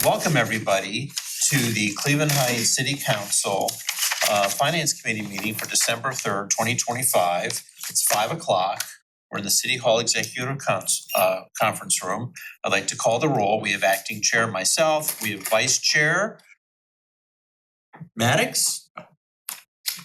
Welcome everybody to the Cleveland Heights City Council Finance Committee meeting for December 3rd, 2025. It's 5 o'clock. We're in the City Hall Executive Conference Room. I'd like to call the roll. We have acting chair myself. We have vice chair Maddox.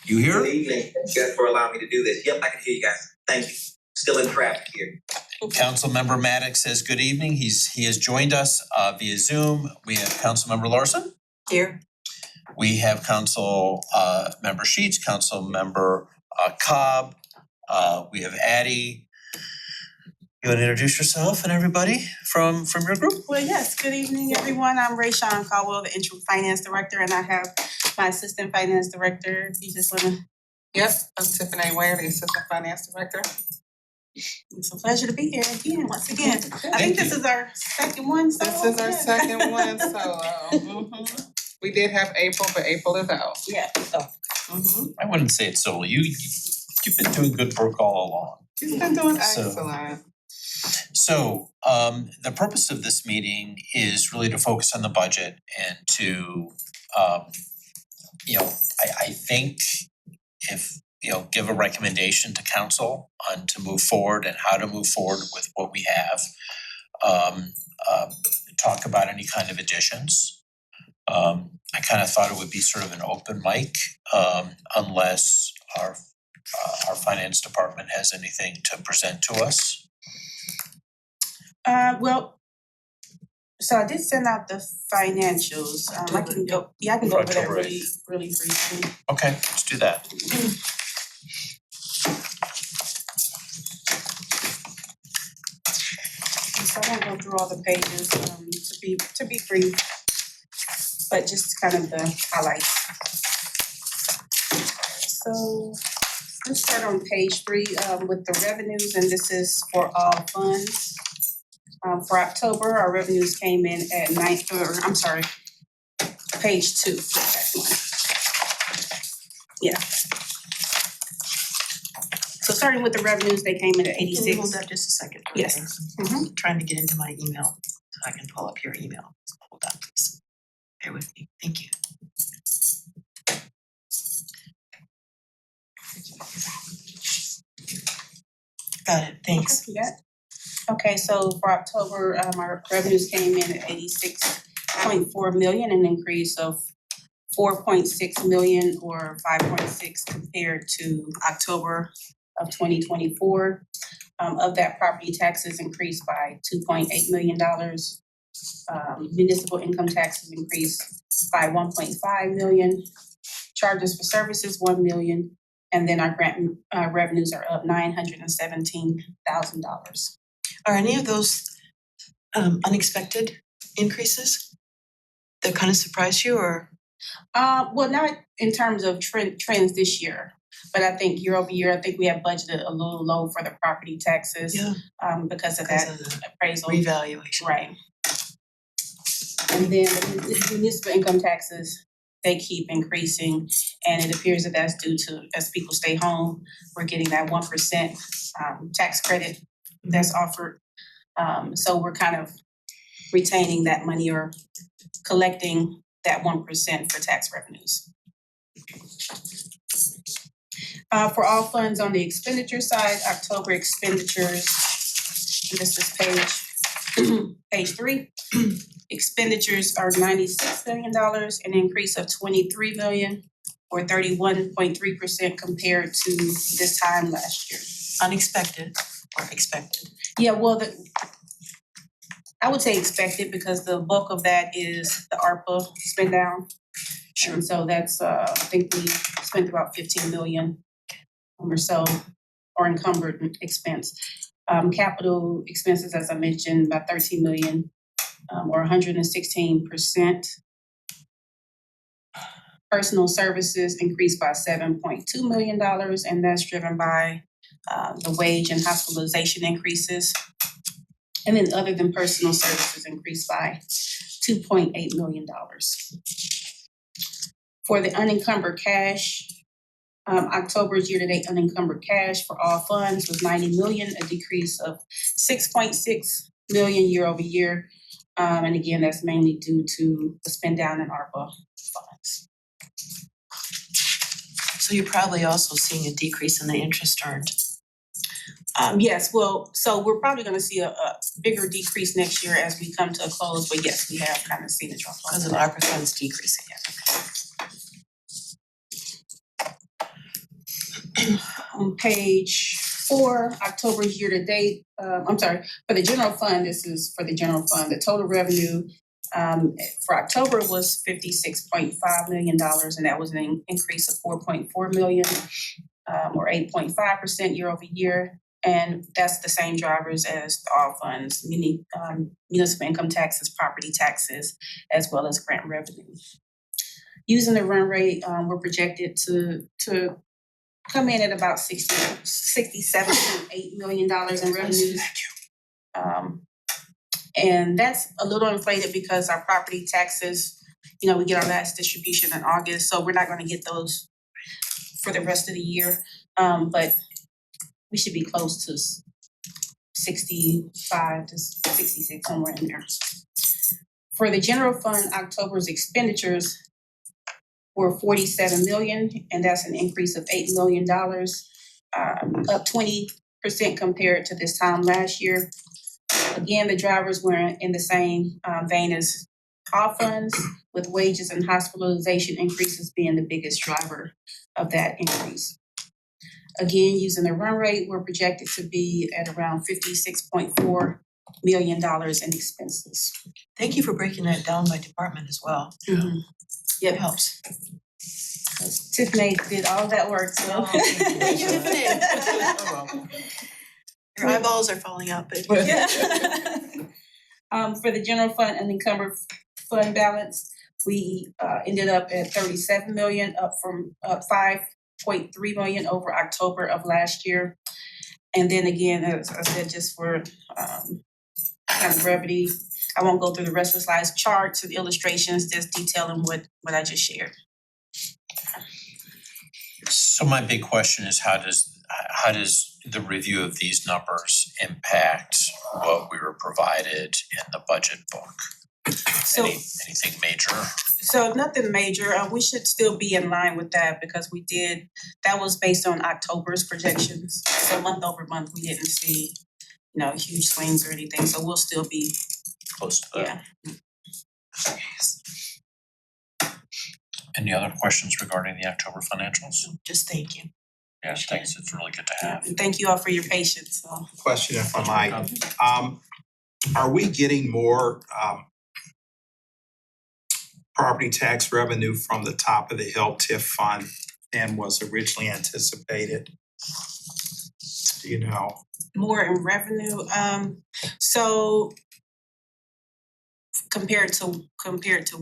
You here? Good evening. Thank you guys for allowing me to do this. Yep, I can hear you guys. Thank you. Still in traffic here. Councilmember Maddox says good evening. He has joined us via Zoom. We have Councilmember Larson. Here. We have Council Member Sheets, Councilmember Cobb. We have Addie. You want to introduce yourself and everybody from your group? Well, yes, good evening, everyone. I'm Rayshawn Caldwell, the interim finance director, and I have my assistant finance director. If you just wanna. Yep, I'm Tiffany Ware, the assistant finance director. It's a pleasure to be here again, once again. I Thank think you. this is our second one, so. This is our yeah. second one solo. We did have April, but April is out. Yeah, so. Mhm. I wouldn't say it's solo. You've been doing good work all along. She's been doing So- excellent. So the purpose of this meeting is really to focus on the budget and to I think if give a recommendation to council on to move forward and how to move forward with what we have. Talk about any kind of additions. I kind of thought it would be sort of an open mic unless our finance department has anything to present to us. Well, so I did send out the financials. I can go over that October really briefly. Okay, let's do that. So I won't go through all the pages, to be brief, but just kind of the highlights. So let's start on page 3 with the revenues, and this is for all funds. For October, our revenues came in at page 2. Yeah. So starting with the revenues, they came in at 86. Can you hold that just a second? Yes. Please? I'm trying to get into my email so I can pull up your email. Hold on, please. Bear with me. Thank you. Got it. Thanks. Yeah. Okay, so for October, our revenues came in at 86.4 million, an increase of 4.6 million or 5.6 compared to October of 2024. Of that, property taxes increased by $2.8 million. Municipal income taxes increased by 1.5 million. Charges for services, 1 million. And then our grant revenues are up $917,000. Are any of those unexpected increases that kind of surprised you, or? Well, not in terms of trends this year, but I think year over year, I think we have budgeted a little low for the property taxes. Yeah. Because of Because that of the appraisal. revaluation. Right. And then the municipal income taxes, they keep increasing, and it appears that that's due to, as people stay home, we're getting that 1% tax credit that's offered. So we're kind of retaining that money or collecting that 1% for tax revenues. For all funds on the expenditure side, October expenditures, and this is page 3. Expenditures are $96 million, an increase of 23 million or 31.3% compared to this time last year. Unexpected or expected? Yeah, well, I would say expected because the bulk of that is the ARPA spend down. Sure. And so that's, I think we spent about 15 million or so, or encumbered expense. Capital expenses, as I mentioned, about 13 million, or 116%. Personal services increased by $7.2 million, and that's driven by the wage and hospitalization increases. And then other than personal services increased by $2.8 million. For the unencumbered cash, October's year-to-date unencumbered cash for all funds was 90 million, a decrease of 6.6 million year over year. And again, that's mainly due to the spend down in ARPA funds. So you're probably also seeing a decrease in the interest earned. Yes, well, so we're probably gonna see a bigger decrease next year as we come to a close, but yes, we have kind of seen a drop off. Because of ARPA funds decreasing. On page 4, October year to date, I'm sorry, for the general fund, this is for the general fund, the total revenue for October was $56.5 million, and that was an increase of 4.4 million, or 8.5% year over year. And that's the same drivers as all funds, meaning municipal income taxes, property taxes, as well as grant revenue. Using the run rate, we're projected to come in at about $67.8 million in revenues. And that's a little inflated because our property taxes, we get our last distribution in August, so we're not gonna get those for the rest of the year. But we should be close to 65 to 66, somewhere in there. For the general fund, October's expenditures were 47 million, and that's an increase of $8 million, up 20% compared to this time last year. Again, the drivers were in the same vein as all funds, with wages and hospitalization increases being the biggest driver of that increase. Again, using the run rate, we're projected to be at around $56.4 million in expenses. Thank you for breaking that down by department as well. Yep. It helps. Tiffany did all that work, so. Thank you, Tiffany. Your eyeballs are falling out, but Yeah. For the general fund unencumbered fund balance, we ended up at 37 million, up 5.3 million over October of last year. And then again, as I said, just for kind of brevity, I won't go through the rest of the slides, charts and illustrations, just detailing what I just shared. So my big question is how does the review of these numbers impact what we were provided in the budget book? So, Anything major? So nothing major, we should still be in line with that because that was based on October's projections. So month over month, we didn't see, huge swings or anything, so we'll still be, Close to that. yeah. Any other questions regarding the October financials? just thank you. Yeah, thanks, it's really good to have. And thank you all for your patience, so. Question if I might. Are we getting more property tax revenue from the top of the hill TIF fund than was originally anticipated? Do you know? More in revenue, so compared to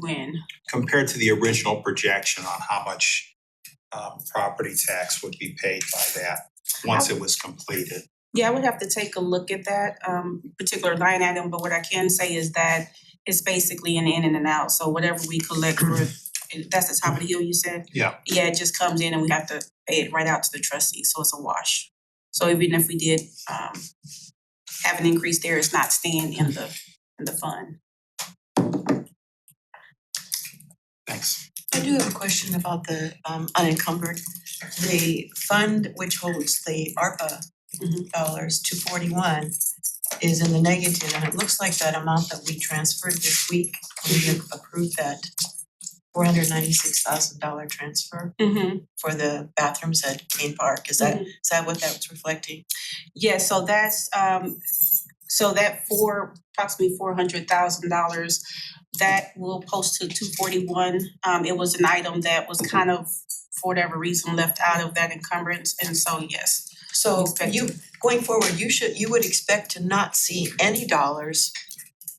when? Compared to the original projection on how much property tax would be paid by that once it was completed? Yeah, I would have to take a look at that particular line item, but what I can say is that it's basically an in and an out, so whatever we collect for, that's the top of the hill, you said? Yeah. Yeah, it just comes in and we have to pay it right out to the trustee, so it's a wash. So even if we did have an increase there, it's not staying in the fund. Thanks. I do have a question about the unencumbered. The fund which holds the ARPA dollars, 241, is in the negative, and it looks like that amount that we transferred this week, we have approved that $496,000 transfer for the bathrooms at Kane Park. Is that what that was reflecting? Yeah, so that's so that for approximately $400,000, that will post to 241. It was an item that was kind of, for whatever reason, left out of that encumbrance, and so yes. So Expect you, going forward, you would expect to not see any dollars,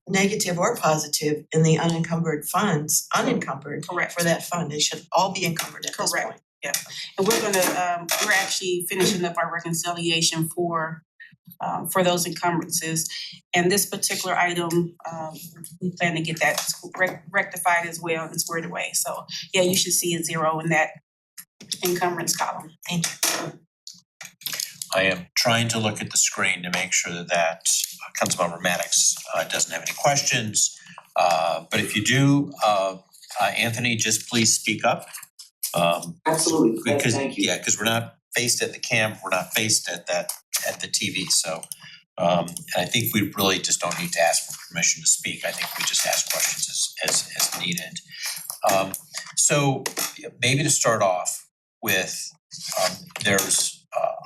negative or positive, in the unencumbered funds, Correct. for that fund. They should all be encumbered at this point. Correct. Yeah, and we're actually finishing up our reconciliation for those encumbrances. And this particular item, we plan to get that rectified as well and squared away. So yeah, you should see a 0 in that encumbrance column. Thank you. I am trying to look at the screen to make sure that Councilmember Maddox doesn't have any questions. But if you do, Anthony, just please speak up. Absolutely, Because, thank you. yeah, because we're not faced at the we're not faced at the TV, so. And I think we really just don't need to ask for permission to speak. I think we just ask questions as needed. So maybe to start off with, there's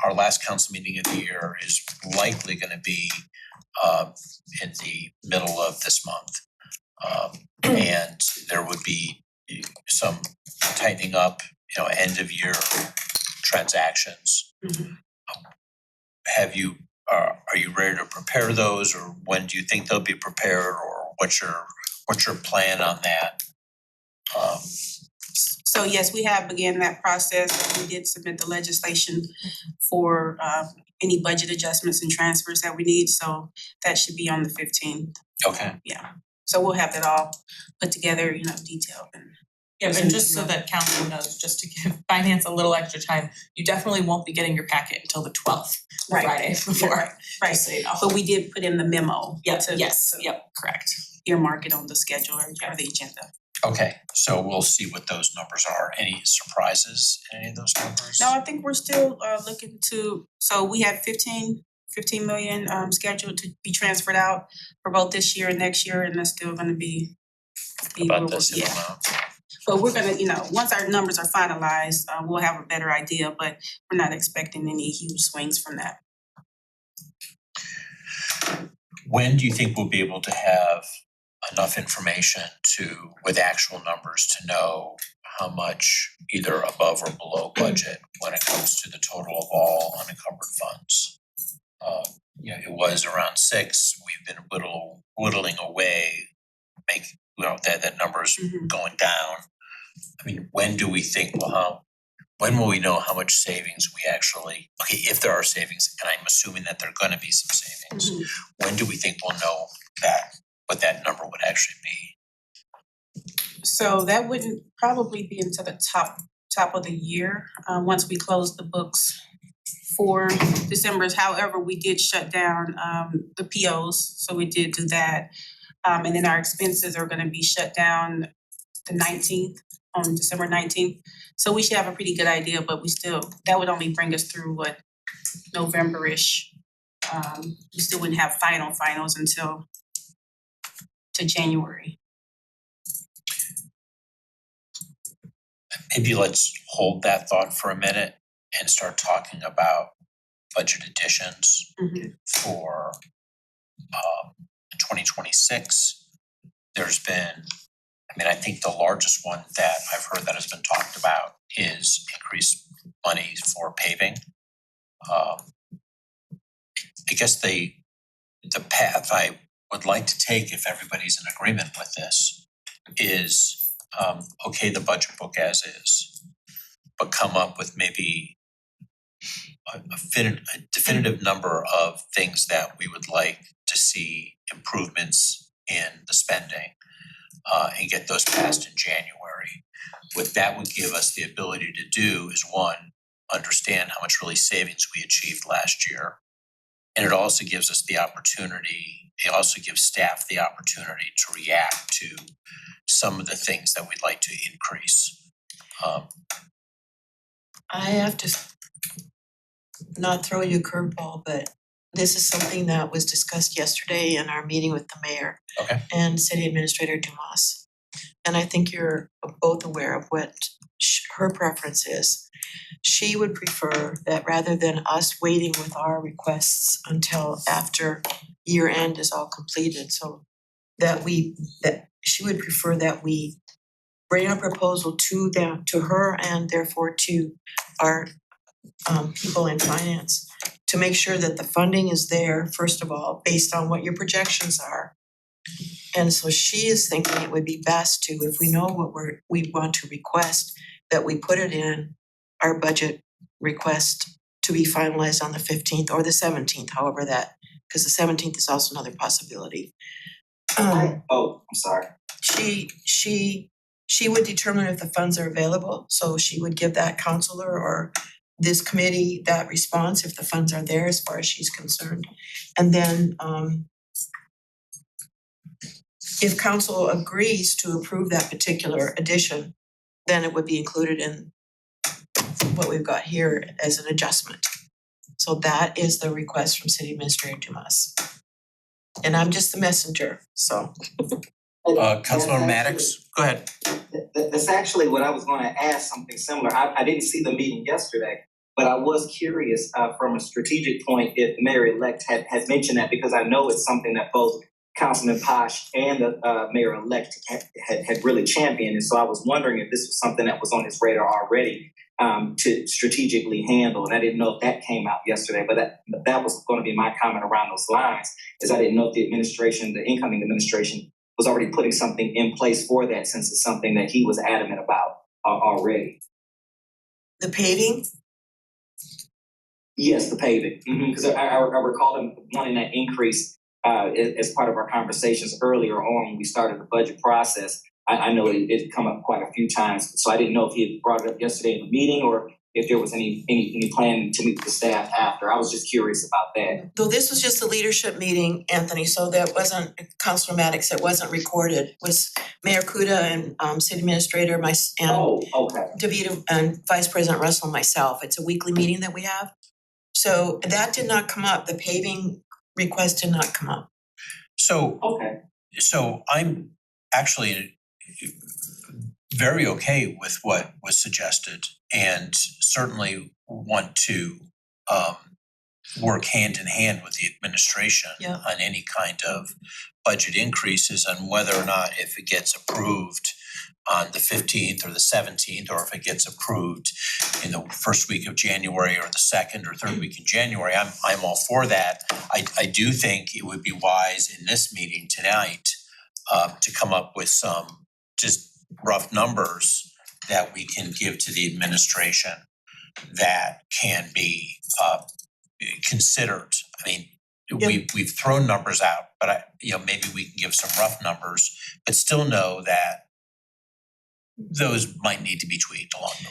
our last council meeting of the year is likely gonna be in the middle of this month. And there would be some tightening up, end of year transactions. Mhm. Have you, are you ready to prepare those, or when do you think they'll be prepared, or what's your plan on that? So yes, we have began that process. We did submit the legislation for any budget adjustments and transfers that we need, so that should be on the 15th. Okay, So we'll have that all put together, detailed and. Yeah, but just so that council knows, just to give finance a little extra time, you definitely won't be getting your packet until the 12th, Right. Friday before, Right, just so you know. but we did put in the memo. Yep, to- yes, to yep, correct. Earmark it on the schedule or the agenda. okay, so we'll see what those numbers are. Any surprises in any of those numbers? No, I think we're still looking to, so we have 15 million scheduled to be transferred out for both this year and next year, and that's still gonna be About where the we're- same yeah. amount? But we're gonna, once our numbers are finalized, we'll have a better idea, but we're not expecting any huge swings from that. When do you think we'll be able to have enough information with actual numbers to know how much either above or below budget when it comes to the total of all unencumbered funds? It was around 6, we've been whittling away, that number's Mhm. going down. I mean, when do we think, when will we know how much savings we actually, if there are savings, and I'm assuming that there are gonna be some savings, Mhm. when do we think we'll know what that number would actually be? So that wouldn't probably be until the top of the year, once we close the books for December's. However, we did shut down the POs, so we did do that. And then our expenses are gonna be shut down the 19th, on December 19th. So we should have a pretty good idea, but that would only bring us through November-ish. We still wouldn't have finals until to January. Maybe let's hold that thought for a minute and start talking about budget additions Mhm. for 2026. There's been, I think the largest one that I've heard that has been talked about is increased money for paving. I guess the path I would like to take, if everybody's in agreement with this, is okay the budget book as is, but come up with maybe a definitive number of things that we would like to see improvements in the spending, and get those passed in January. What that would give us the ability to do is, one, understand how much really savings we achieved last year. And it also gives us the opportunity, it also gives staff the opportunity to react to some of the things that we'd like to increase. I have to not throw you a curveball, but this is something that was discussed yesterday in our meeting with the mayor. Okay. And City Administrator Dumas. And I think you're both aware of what her preference is. She would prefer that rather than us waiting with our requests until after year end is all completed, so that she would prefer that we bring a proposal to her and therefore to our people in finance to make sure that the funding is there, first of all, based on what your projections are. And so she is thinking it would be best to, if we know what we want to request, that we put it in our budget request to be finalized on the 15th or the 17th, however that, because the 17th is also another possibility. I'm sorry. She would determine if the funds are available, so she would give that counselor or this committee that response if the funds are there as far as she's concerned. And then if council agrees to approve that particular addition, then it would be included in what we've got here as an adjustment. So that is the request from City Administrator Dumas. And I'm just the messenger, so. Councilor Maddox, go ahead. That's actually what I was gonna ask, something similar. I didn't see the meeting yesterday, but I was curious from a strategic point if the mayor-elect had mentioned that, because I know it's something that both Councilman Posh and the mayor-elect had really championed. And so I was wondering if this was something that was on his radar already to strategically handle. And I didn't know if that came out yesterday, but that was gonna be my comment around those lines, is I didn't know if the administration, the incoming administration, was already putting something in place for that, since it's something that he was adamant about already. The paving, Yes, the paving, because I recall him wanting that increase as part of our conversations earlier on when we started the budget process. I know it had come up quite a few times, so I didn't know if he had brought it up yesterday in the meeting or if there was any plan to meet with the staff after. I was just curious about that. though this was just a leadership meeting, Anthony, so that wasn't, Councilor Maddox, that wasn't recorded. It was Mayor Kuda and City Administrator, and Oh, okay. DeVito and Vice President Russell and myself. It's a weekly meeting that we have. So that did not come up. The paving request did not come up. Okay. So I'm actually very okay with what was suggested and certainly want to work hand in hand with the administration Yeah. on any kind of budget increases, and whether or not, if it gets approved on the 15th or the 17th, or if it gets approved in the first week of January or the second or third week in January, I'm all for that. I do think it would be wise in this meeting tonight to come up with some just rough numbers that we can give to the administration that can be considered. I mean, we've thrown numbers out, but maybe we can give some rough numbers, but still know that those might need to be tweaked along the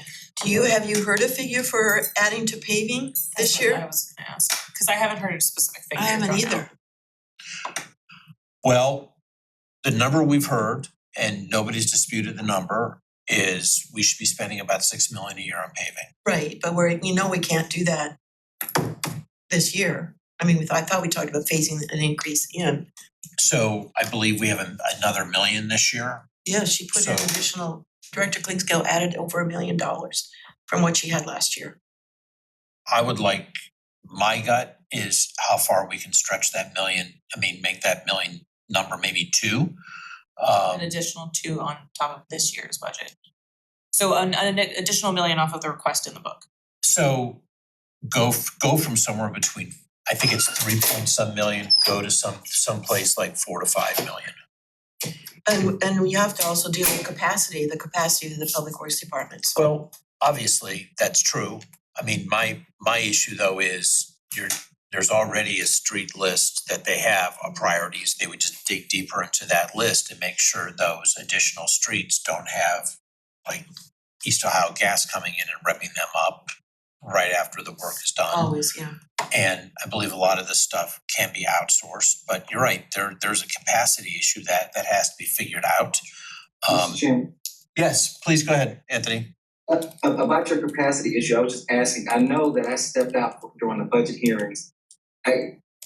way. Have you heard a figure for adding to paving this That's year? what I was gonna ask, cause I haven't heard a specific figure. I haven't thrown either. out. Well, the number we've heard, and nobody's disputed the number, is we should be spending about $6 million a year on paving. Right, but we can't do that this year. I mean, I thought we talked about phasing an increase in. So I believe we have another $1 million this year. Yeah, she put in So- additional, Director Klingscale added over $1 million from what she had last year. I would like, my gut is how far we can stretch that million, make that million number maybe 2. An additional 2 on top of this year's budget. So an additional $1 million off of the request in the book. So go from somewhere between, I think it's 3 million, go to some place like 4 to 5 million. And we have to also deal with the capacity of the Public Works Department. So Well, obviously, that's true. My issue though is there's already a street list that they have of priorities. They would just dig deeper into that list and make sure those additional streets don't have like East Ohio Gas coming in and repping them up right after the work is done. always, yeah. And I believe a lot of this stuff can be outsourced, but you're right, there's a capacity issue that has to be figured out. Mr. Chairman, Yes, please go ahead, Anthony. about your capacity issue, I was just asking, I know that I stepped out during the budget hearings.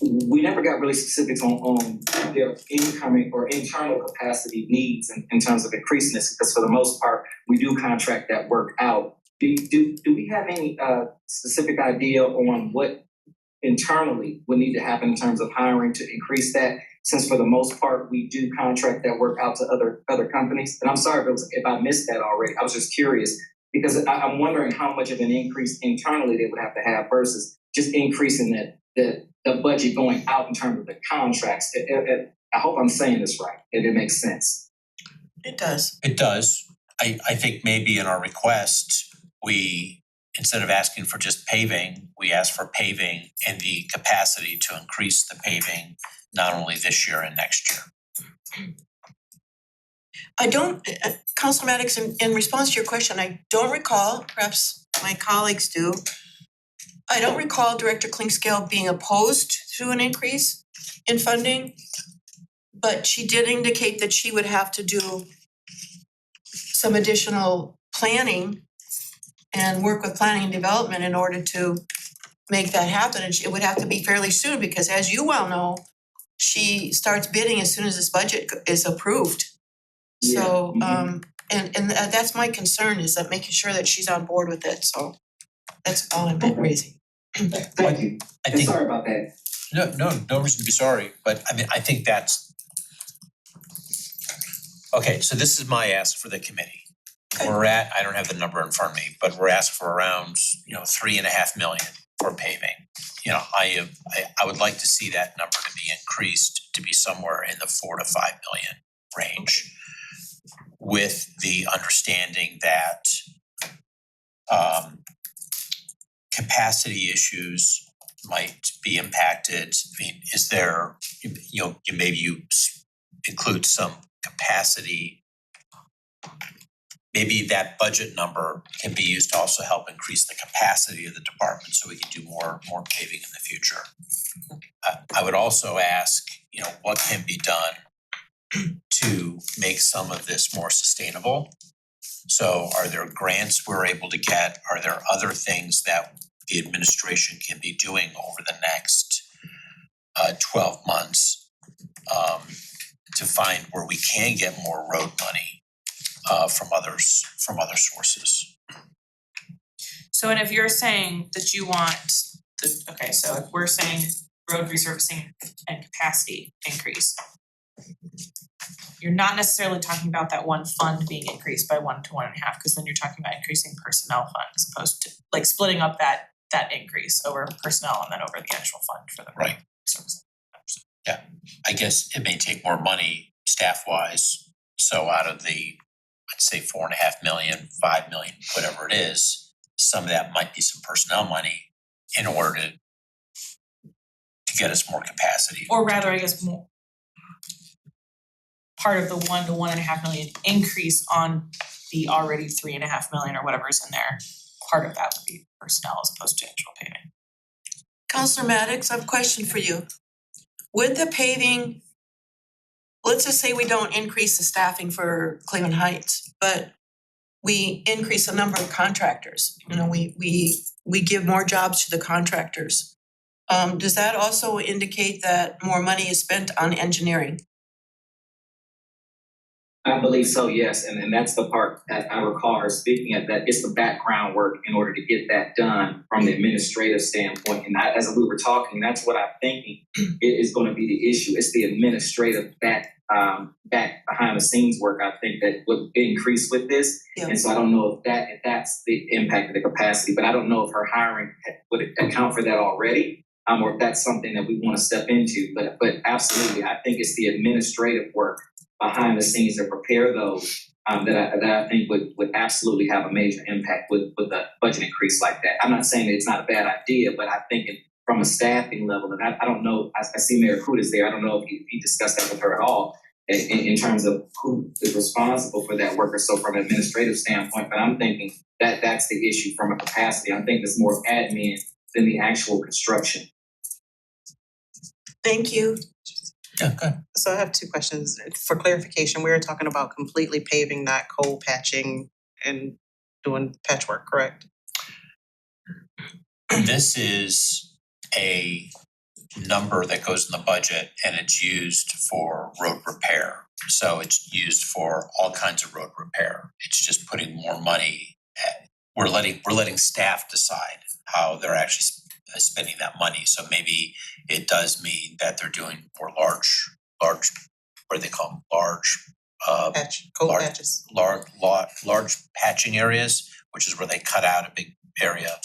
We never got really specifics on their incoming or internal capacity needs in terms of increasing this, because for the most part, we do contract that work out. Do we have any specific idea on what internally would need to happen in terms of hiring to increase that? Since for the most part, we do contract that work out to other companies. And I'm sorry if I missed that already. I was just curious because I'm wondering how much of an increase internally they would have to have versus just increasing the budget going out in terms of the contracts. I hope I'm saying this right and it makes sense. It does. It does. I think maybe in our request, we, instead of asking for just paving, we ask for paving and the capacity to increase the paving, not only this year and next year. I don't, Councilor Maddox, in response to your question, I don't recall, perhaps my colleagues do, I don't recall Director Clinkscale being opposed to an increase in funding, but she did indicate that she would have to do some additional planning and work with planning and development in order to make that happen, and it would have to be fairly soon, because as you well know, she starts bidding as soon as this budget is approved. So, and that's my concern, is that making sure that she's on board with it, so that's all I'm raising. Thank you. I And think, sorry about that. no reason to be sorry, but I mean, I think that's. Okay, so this is my ask for the committee. We're at, I don't have the number in front of me, but we're asking for around, 3.5 million for paving. I would like to see that number to be increased to be somewhere in the 4 to 5 million range. With the understanding that capacity issues might be impacted. I mean, is there, maybe you include some capacity. Maybe that budget number can be used to also help increase the capacity of the department so we can do more paving in the future. I would also ask, what can be done to make some of this more sustainable? So are there grants we're able to get? Are there other things that the administration can be doing over the next 12 months to find where we can get more road money from other sources? So and if you're saying that you want okay, so if we're saying road resurfacing and capacity increase, you're not necessarily talking about that one fund being increased by 1 to 1.5, because then you're talking about increasing personnel fund as opposed to like splitting up that increase over personnel and then over the actual fund for the road Right. resurfacing. I guess it may take more money staff-wise, so out of the, let's say 4.5 million, 5 million, whatever it is, some of that might be some personnel money in order to get us more capacity. Or rather, I guess more part of the 1 to 1.5 million increase on the already 3.5 million or whatever is in there, part of that would be personnel as opposed to actual paving. Counselor Maddox, I have a question for you. With the paving, let's just say we don't increase the staffing for Cleveland Heights, but we increase the number of contractors. We give more jobs to the contractors. Does that also indicate that more money is spent on engineering? I believe so, yes, and that's the part that I recall her speaking at, that it's the background work in order to get that done from the administrative standpoint. And as we were talking, that's what I'm thinking is going to be the issue. It's the administrative back behind the scenes work, I think, that would increase with this. Yeah. And so I don't know if that's the impact of the capacity, but I don't know if her hiring would account for that already. Or if that's something that we want to step into, but absolutely, I think it's the administrative work behind the scenes to prepare those that I think would absolutely have a major impact with a budget increase like that. I'm not saying that it's not a bad idea, but I think from a staffing level, and I don't know, I see Mayor Kudas there, I don't know if he discussed that with her at all in terms of who is responsible for that work or so from an administrative standpoint, but I'm thinking that that's the issue from a capacity. I think it's more admin than the actual construction. Thank you. Yeah, good. So I have 2 questions. For clarification, we were talking about completely paving, not cold patching and doing patchwork, correct? This is a number that goes in the budget and it's used for road repair. So it's used for all kinds of road repair. It's just putting more money. We're letting staff decide how they're actually spending that money. So maybe it does mean that they're doing more large, what do they call them? Cold large- patches. Large patching areas, which is where they cut out a big area.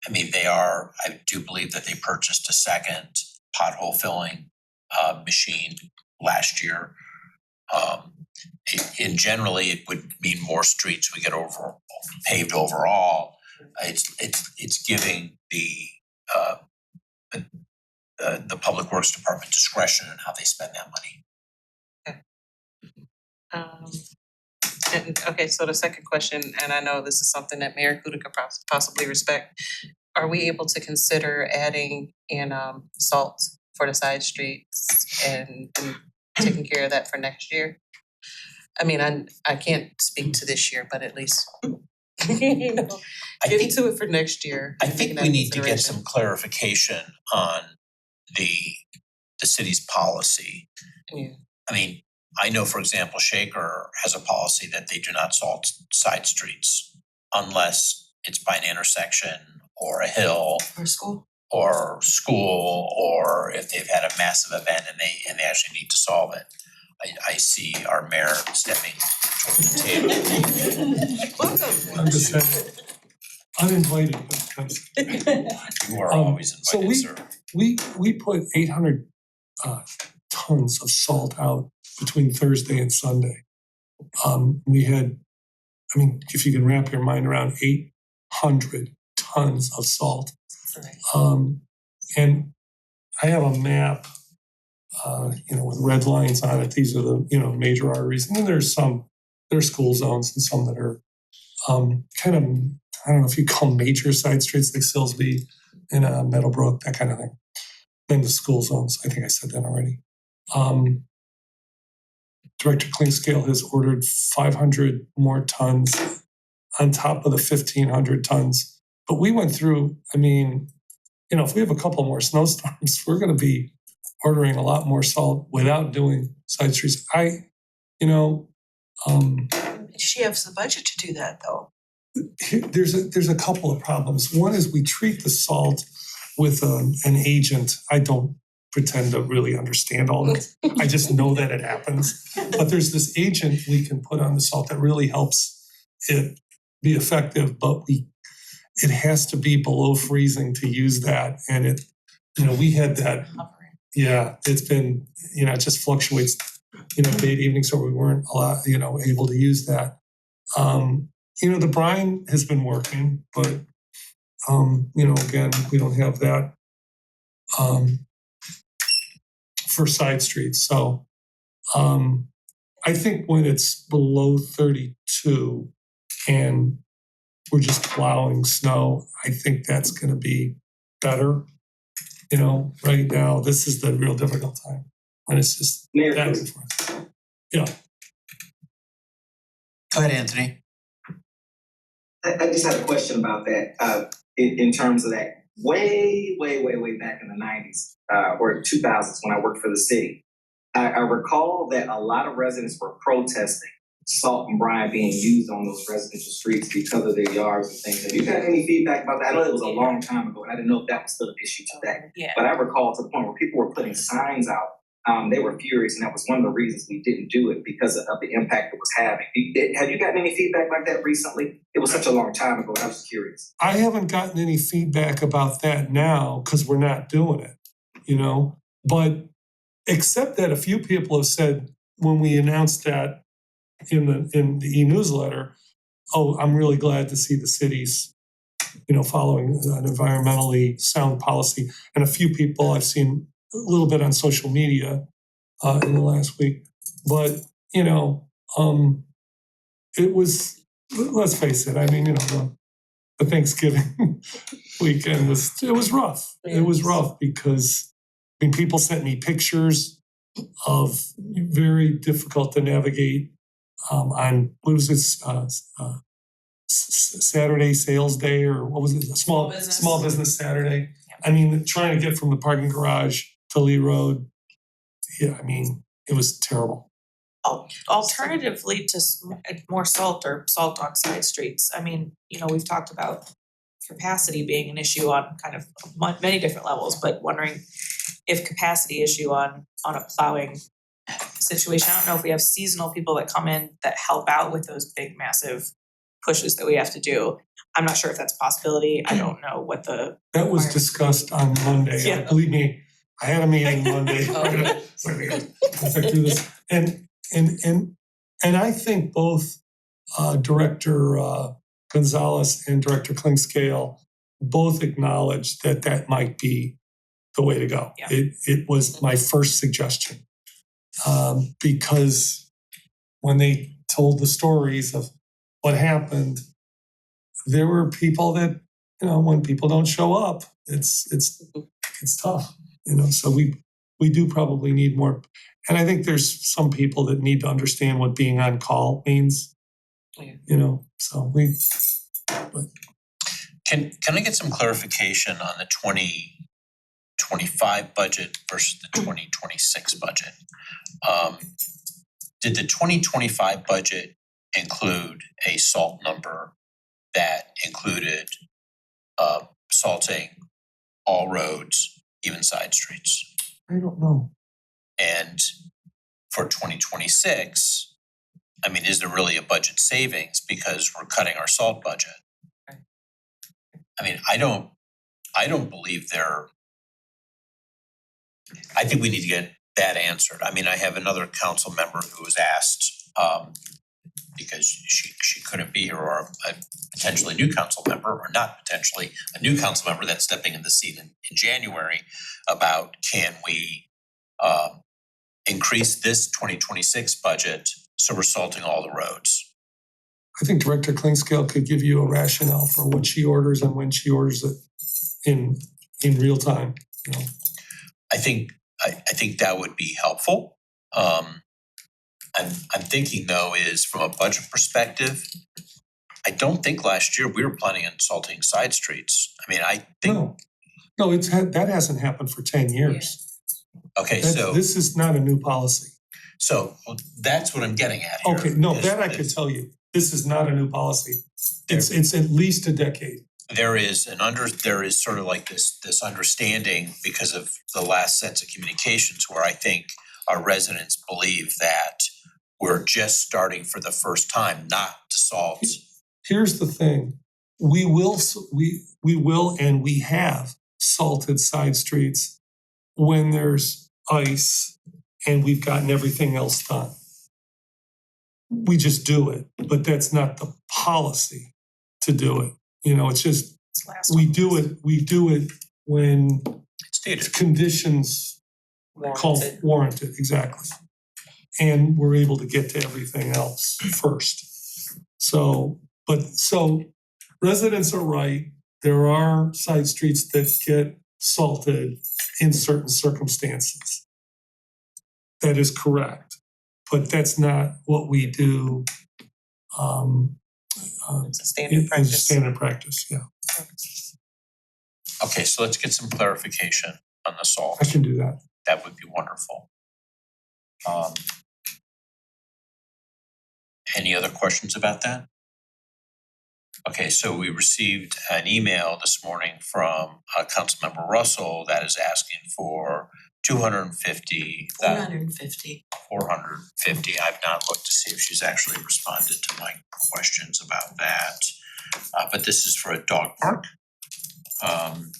I mean, I do believe that they purchased a second pothole filling machine last year. In generally, it would mean more streets we get paved overall. It's giving the Public Works Department discretion in how they spend that money. Okay, so the second question, and I know this is something that Mayor Kuda could possibly respect. are we able to consider adding in salt for the side streets and taking care of that for next year? I mean, I can't speak to this year, but at least you know, I get think, to it for next year. I taking think that we in need to get consideration. some clarification on the city's policy. Yeah. I mean, I know, for example, Shaker has a policy that they do not salt side streets unless it's by an intersection or a hill For school? or school, or if they've had a massive event and they actually need to solve it. I see our mayor stepping toward the table. Welcome. I'm just saying, uninvited, but comes. You are Um, always so invited, sir. We put 800 tons of salt out between Thursday and Sunday. We had, I mean, if you can wrap your mind around 800 tons of salt. And I have a map, with red lines on it. These are the, major arteries. And then there are school zones and some that are kind of, I don't know if you call them major side streets like Silsby and Meadowbrook, that kind of thing. Then the school zones, I think I said that already. Director Cleanscale has ordered 500 more tons on top of the 1,500 tons. But we went through, I mean, if we have a couple more snowstorms, we're going to be ordering a lot more salt without doing side streets. She has the budget to do that, though. There's a couple of problems. One is we treat the salt with an agent. I don't pretend to really understand all this. I just know that it happens. But there's this agent we can put on the salt that really helps it be effective, but it has to be below freezing to use that. And we had that. Yeah, it's been, it just fluctuates, day to evening, so we weren't able to use that. The brine has been working, but again, we don't have that for side streets. So I think when it's below 32 and we're just plowing snow, I think that's gonna be better. Right now, this is the real difficult time. And it's just Mayor, back and forth. Yeah. Go ahead, Anthony. I just had a question about that, in terms of that, way back in the 90s, or 2000s when I worked for the city. I recall that a lot of residents were protesting salt and brine being used on those residential streets because of their yards and things. Have you got any feedback about that? I know it was a long time ago, and I didn't know if that was still an issue today. Yeah. But I recall to the point where people were putting signs out. They were furious, and that was one of the reasons we didn't do it, because of the impact it was having. Have you gotten any feedback like that recently? It was such a long time ago, I was curious. I haven't gotten any feedback about that now because we're not doing it, but except that a few people have said when we announced that in the e-newsletter, oh, I'm really glad to see the cities, following an environmentally sound policy. And a few people I've seen a little bit on social media in the last week. But, it was, let's face it, I mean, the Thanksgiving weekend was rough. It was rough because, people sent me pictures of very difficult to navigate on, what was this, Saturday sales day, or what was it? Small business Saturday. I mean, trying to get from the parking garage to Lee Road. Yeah, I mean, it was terrible. Alternatively to more salt or salt on side streets, I mean, we've talked about capacity being an issue on kind of many different levels, but wondering if capacity issue on a plowing situation. I don't know if we have seasonal people that come in that help out with those big massive pushes that we have to do. I'm not sure if that's a possibility. I don't know what the That was discussed on Monday. Yeah. Believe me, I had a meeting Monday. Okay. As I do this. And I think both Director Gonzalez and Director Cleanscale both acknowledged that might be the way to go. Yeah. It was my first suggestion. Because when they told the stories of what happened, there were people that when people don't show up, it's tough, so we do probably need more. And I think there's some people that need to understand what being on call means. Yeah. So Can I get some clarification on the 2025 budget versus the 2026 budget? Did the 2025 budget include a SALT number that included salting all roads, even side streets? I don't know. And for 2026, I mean, is there really a budget savings because we're cutting our salt budget? I mean, I don't believe I think we need to get that answered. I mean, I have another council member who was asked, because she couldn't be here, or a potentially new council member, or not potentially, a new council member that's stepping in the seat in January, about can we increase this 2026 budget so we're salting all the roads? I think Director Klingscale could give you a rationale for what she orders and when she orders it in real time, I think that would be helpful. I'm thinking though is from a budget perspective, I don't think last year we were planning on salting side streets. I mean, I think, No, that hasn't happened for 10 years. okay, so This is not a new policy. That's what I'm getting at here. Okay, no, is- that I could tell you. This is not a new policy. It's at least a decade. There is sort of like this understanding because of the last sets of communications where I think our residents believe that we're just starting for the first time not to salt. Here's the thing. We will and we have salted side streets when there's ice and we've gotten everything else done. We just do it, but that's not the policy to do it. It's just, we do it when It's dated. conditions warranted, exactly. And we're able to get to everything else first. So residents are right. There are side streets that get salted in certain circumstances. That is correct, but that's not what we do. It's a standard practice. Standard practice, yeah. Okay, so let's get some clarification on the salt. I can do that. That would be wonderful. Any other questions about that? Okay, so we received an email this morning from Councilmember Russell that is asking for 250. 450. 450. I've not looked to see if she's actually responded to my questions about that. But this is for a dog park. And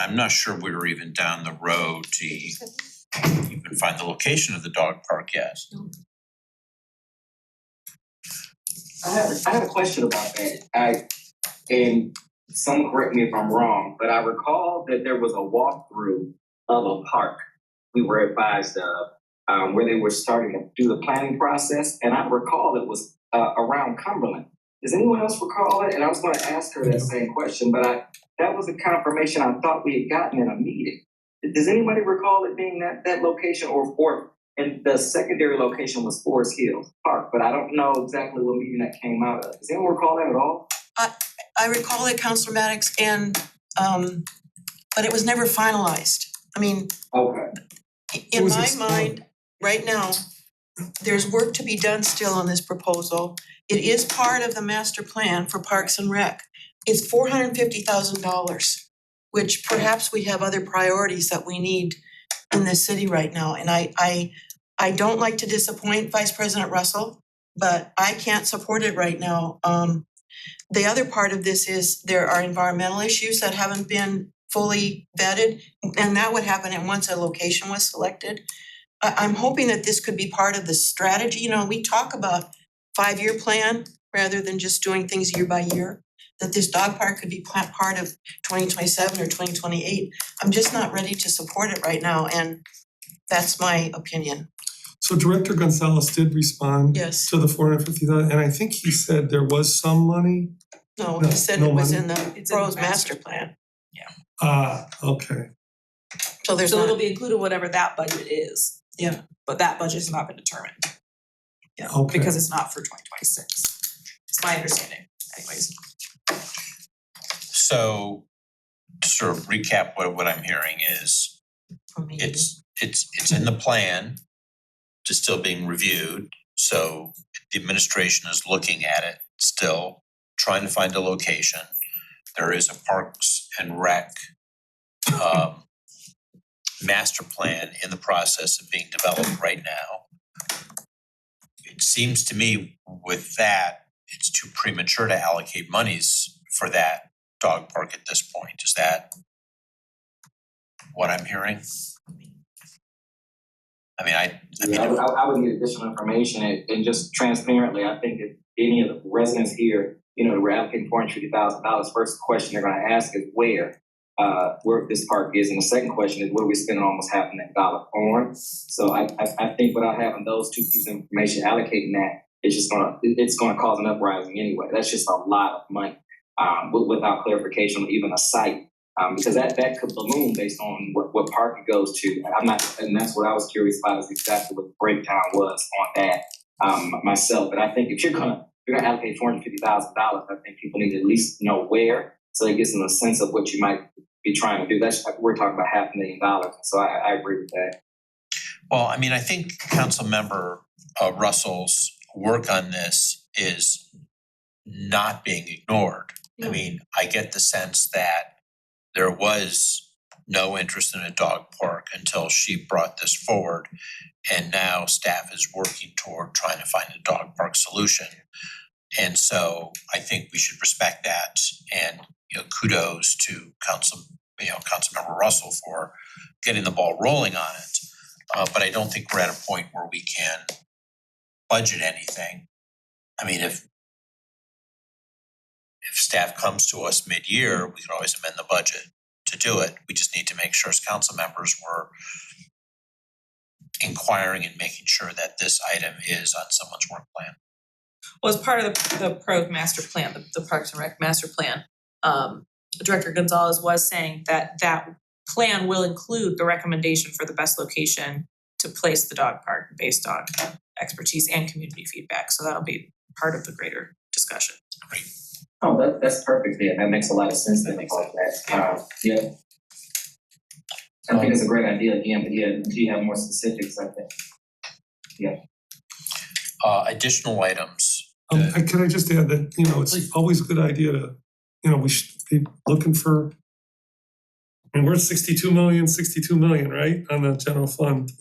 I'm not sure we're even down the road to even find the location of the dog park yet. I have a question about that. And someone correct me if I'm wrong, but I recall that there was a walkthrough of a park we were advised of, where they were starting to do the planning process, and I recall it was around Cumberland. Does anyone else recall it? And I was going to ask her that same question, but that was a confirmation I thought we had gotten in a meeting. Does anybody recall it being that location, or and the secondary location was Forest Hills Park, but I don't know exactly what meeting that came out of. Does anyone recall that at all? I recall it, Councilor Maddox, and but it was never finalized. I mean, Okay. in was my explored. mind, right now, there's work to be done still on this proposal. It is part of the master plan for Parks and Rec. It's $450,000, which perhaps we have other priorities that we need in this city right now. And I don't like to disappoint Vice President Russell, but I can't support it right now. The other part of this is there are environmental issues that haven't been fully vetted, and that would happen once a location was selected. I'm hoping that this could be part of the strategy. We talk about 5-year plan rather than just doing things year by year, that this dog park could be part of 2027 or 2028. I'm just not ready to support it right now, and that's my opinion. So Director Gonzalez did respond Yes. to the 450,000, and I think he said there was some money No, No, he said no it was money? in the It's in the Rose master master plan. Okay, So there's So it'll not, be included whatever that budget is. Yeah. But that budget's not been determined okay. because it's not for 2026. It's my understanding anyways. So to sort of recap what I'm hearing is for me, it's in the plan, just still being reviewed. So the administration is looking at it still, trying to find a location. There is a Parks and Rec master plan in the process of being developed right now. It seems to me with that, it's too premature to allocate monies for that dog park at this point. Is that what I'm hearing? I mean, I Yeah, mean, I would need additional information and just transparently, I think if any of the residents here, we're allocating $450,000, first question they're gonna ask is where this park is, and the second question is what are we spending almost $500,000 on? So I think without having those two pieces of information, allocating that, it's gonna cause an uprising anyway. That's just a lot of money, without clarification on even a site. Because that could balloon based on what park it goes to. And that's what I was curious about is exactly what the breakdown was on that myself. But I think if you're gonna allocate $450,000, I think people need to at least know where, so it gives them a sense of what you might be trying to do. We're talking about $500,000, so I agree with that. well, I mean, I think Councilmember Russell's work on this is not being ignored. I mean, I get the sense that there was no interest in a dog park until she brought this forward. And now staff is working toward trying to find a dog park solution. And so I think we should respect that and, kudos to Councilmember Russell for getting the ball rolling on it. But I don't think we're at a point where we can budget anything. I mean, if staff comes to us mid-year, we can always amend the budget to do it. We just need to make sure as council members we're inquiring and making sure that this item is on someone's work plan. Well, as part of the PRO master plan, the Parks and Rec master plan, Director Gonzalez was saying that that plan will include the recommendation for the best location to place the dog park based on expertise and community feedback. So that'll be part of the greater discussion. Great. Oh, that's perfect, yeah, that makes a lot of sense then about that. Yeah. I think it's a great idea again, but yeah, do you have more specifics, I think? Additional items. Can I just add that, it's always a good idea to, we should be looking for. And we're at 62 million, right, on the general fund,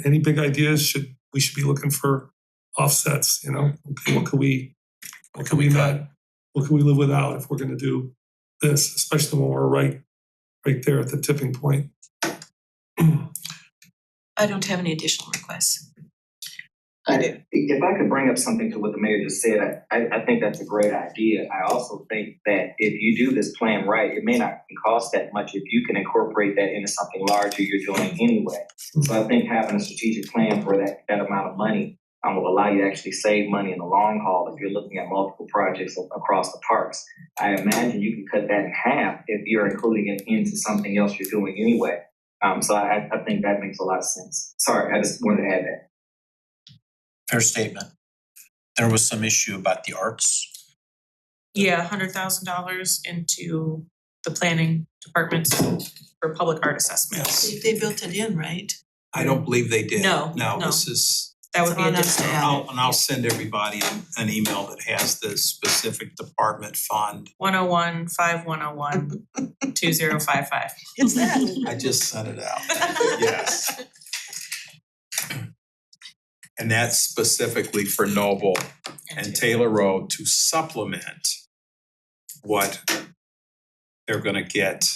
any big ideas we should be looking for offsets, okay, what could we live without if we're gonna do this, especially when we're right there at the tipping point. I don't have any additional requests. If I could bring up something to what the mayor just said, I think that's a great idea. I also think that if you do this plan right, it may not cost that much if you can incorporate that into something larger you're doing anyway. So I think having a strategic plan for that amount of money will allow you to actually save money in the long haul if you're looking at multiple projects across the parks. I imagine you can cut that in half if you're including it into something else you're doing anyway. So I think that makes a lot of sense. Sorry, I just wanted to add that. Fair statement. There was some issue about the arts. Yeah, $100,000 into the planning departments for public art assessments. Yes, They built it in, right? I don't believe they did. No, No, no. this is, That would It's be on us to additional. add. I'll send everybody an email that has the specific department fund. 101-5101-2055. It's that. I just sent it out, yes. And that's specifically for Noble and Taylor Road to supplement what they're gonna get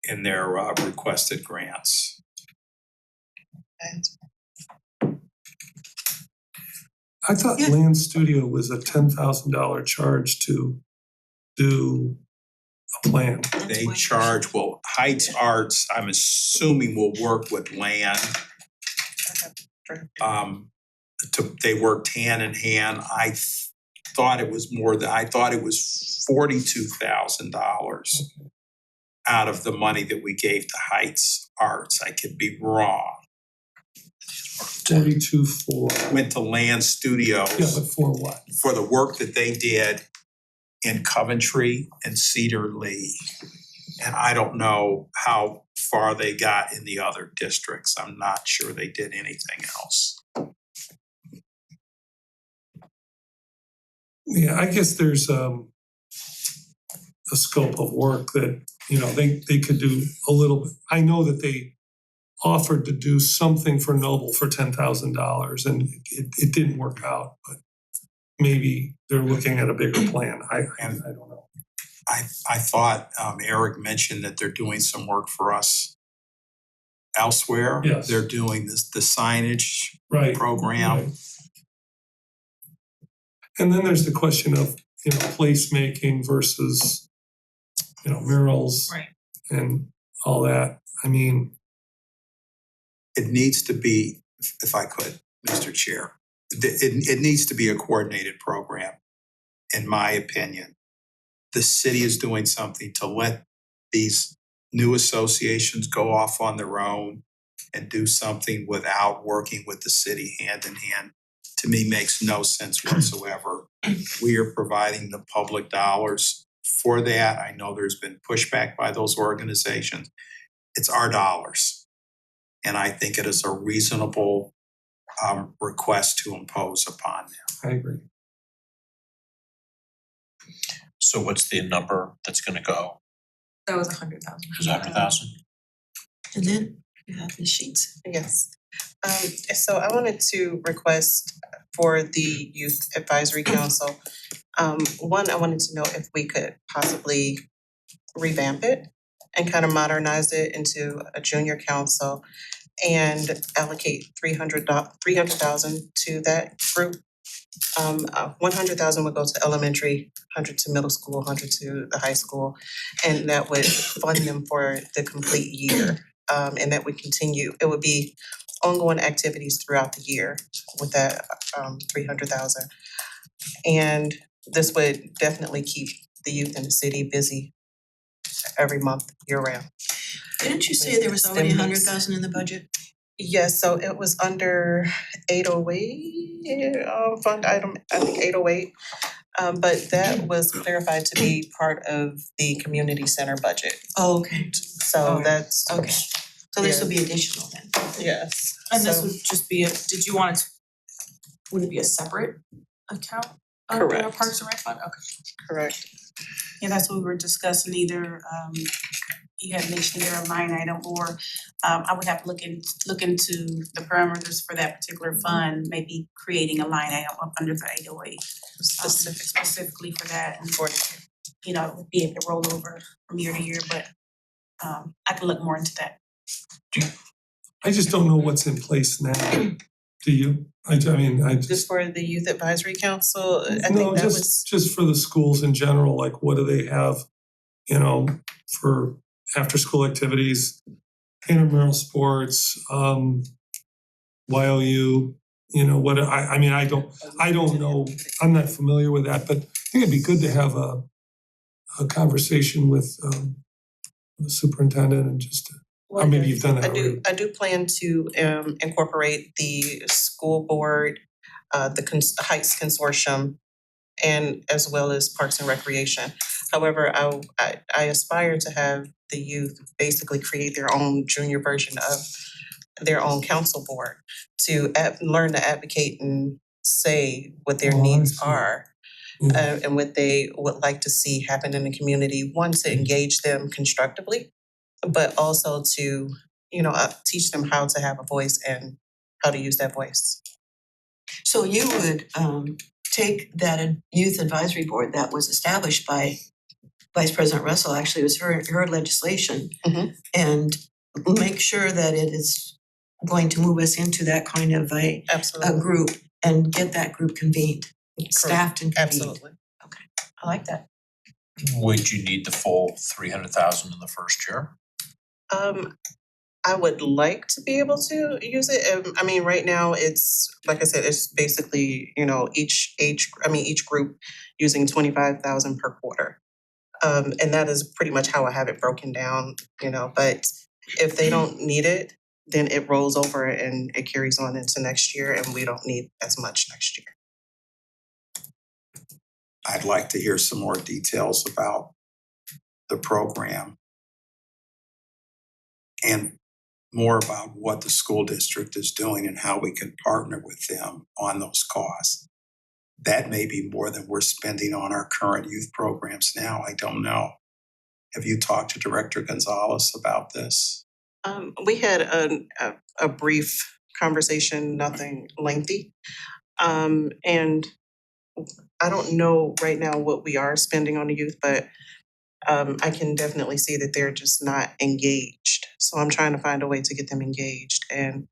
in their requested grants. I thought Yeah. Land Studio was a $10,000 charge to do a plan. They charge, well, Heights Arts, I'm assuming will work with Land. They worked hand in hand. thought it was more than, I thought it was $42,000 out of the money that we gave to Heights Arts. I could be wrong. 42 for, Went to Land Studios. yeah, but for what? For the work that they did in Coventry and Cedar Lee. And I don't know how far they got in the other districts. I'm not sure they did anything else. Yeah, I guess there's a scope of work that, you know, they could do a little bit. I know that they offered to do something for Noble for $10,000 and it didn't work out, but maybe they're looking at a bigger plan. I don't know. I thought Eric mentioned that they're doing some work for us elsewhere. Yes. They're doing the signage Right. program. Right. And then there's the question of, you know, placemaking versus, you know, murals Right. and all that. I mean, It needs to be, if I could, Mr. Chair, it needs to be a coordinated program, in my opinion. The city is doing something to let these new associations go off on their own and do something without working with the city hand in hand. To me, makes no sense whatsoever. We are providing the public dollars for that. I know there's been pushback by those organizations. It's our dollars. And I think it is a reasonable request to impose upon them. I agree. So what's the number that's gonna go? That was 100,000. Is that 100,000? And then you have the sheets. Yes. So I wanted to request for the Youth Advisory Council, one, I wanted to know if we could possibly revamp it and kind of modernize it into a junior council and allocate 300,000 to that group. 100,000 would go to elementary, 100 to middle school, 100 to the high school, and that would fund them for the complete year. And that would continue, it would be ongoing activities throughout the year with that 300,000. And this would definitely keep the youth in the city busy every month, year round. Didn't you say there was already 100,000 in the budget? Yes, so it was under 808, fund item, I think 808. But that was clarified to be part of the community center budget. Oh, okay, So Alright. that's, okay. So this will be additional then? yes. And this So- would just be did you want it to, would it be a separate account? Under Correct. Parks and Rec fund? Okay. Correct. Yeah, that's what we were discussing, either you had mentioned either a line item or I would have to look into the parameters for that particular fund, maybe creating a line item up under the 808 specifically for that and For you know, be able to roll over from year to year, but I can look more into that. I just don't know what's in place now. Do you? I mean, I just just, for the youth advisory council, I no, think that was, just for the schools in general, like what do they have, you know, for after-school activities, intramural sports, YOU, you know, what, I mean, I don't know, I'm not familiar with that, but I think it'd be good to have a conversation with the superintendent and just, or maybe you've done that already. I do plan to incorporate the school board, the Heights Consortium, and as well as Parks and Recreation. However, I aspire to have the youth basically create their own junior version of their own council board to learn to advocate and say what their Oh, I needs see. are. Yeah. And what they would like to see happen in the community, one, to engage them constructively, but also to, you know, teach them how to have a voice and how to use that voice. So you would take that youth advisory board that was established by Vice President Russell, actually it was her legislation, Mhm. and make sure that it is going to move us into that kind of a Absolutely, group and get that group convened, staffed and convened. absolutely. I like that. Would you need the full 300,000 in the first year? I would like to be able to use it. I mean, right now it's, like I said, it's basically, you know, each group using 25,000 per quarter. And that is pretty much how I have it broken down, you know, but if they don't need it, then it rolls over and it carries on into next year and we don't need as much next year. I'd like to hear some more details about the program and more about what the school district is doing and how we can partner with them on those costs. That may be more than we're spending on our current youth programs now. I don't know. Have you talked to Director Gonzalez about this? We had a brief conversation, nothing lengthy. And I don't know right now what we are spending on the youth, but I can definitely see that they're just not engaged. So I'm trying to find a way to get them engaged and